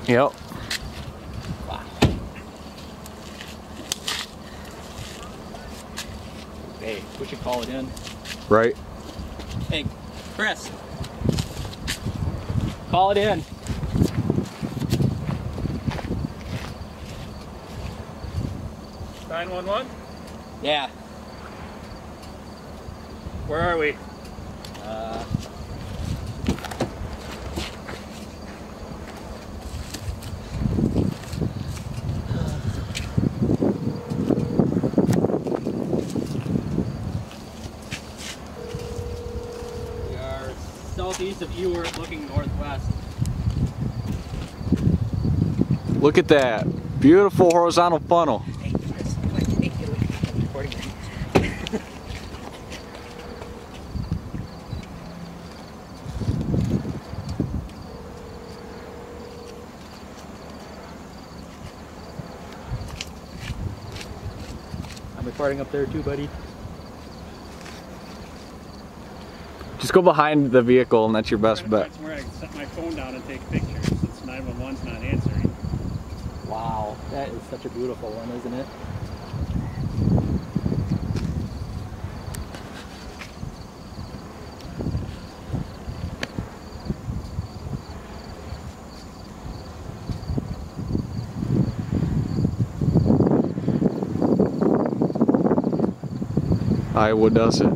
Yep. Wow. Hey, we should call it in. Right. Hey, Chris. Call it in. (911)? Yeah. Where are we? We are southeast of Ewart, looking northwest. Look at that. Beautiful horizontal funnel. Hey, Chris, I'm recording it. I'm recording up there too, buddy. Just go behind the vehicle and that's your best bet. That's where I can set my phone down and take pictures since 911's not answering. Wow, that is such a beautiful one, isn't it? Iowa does it.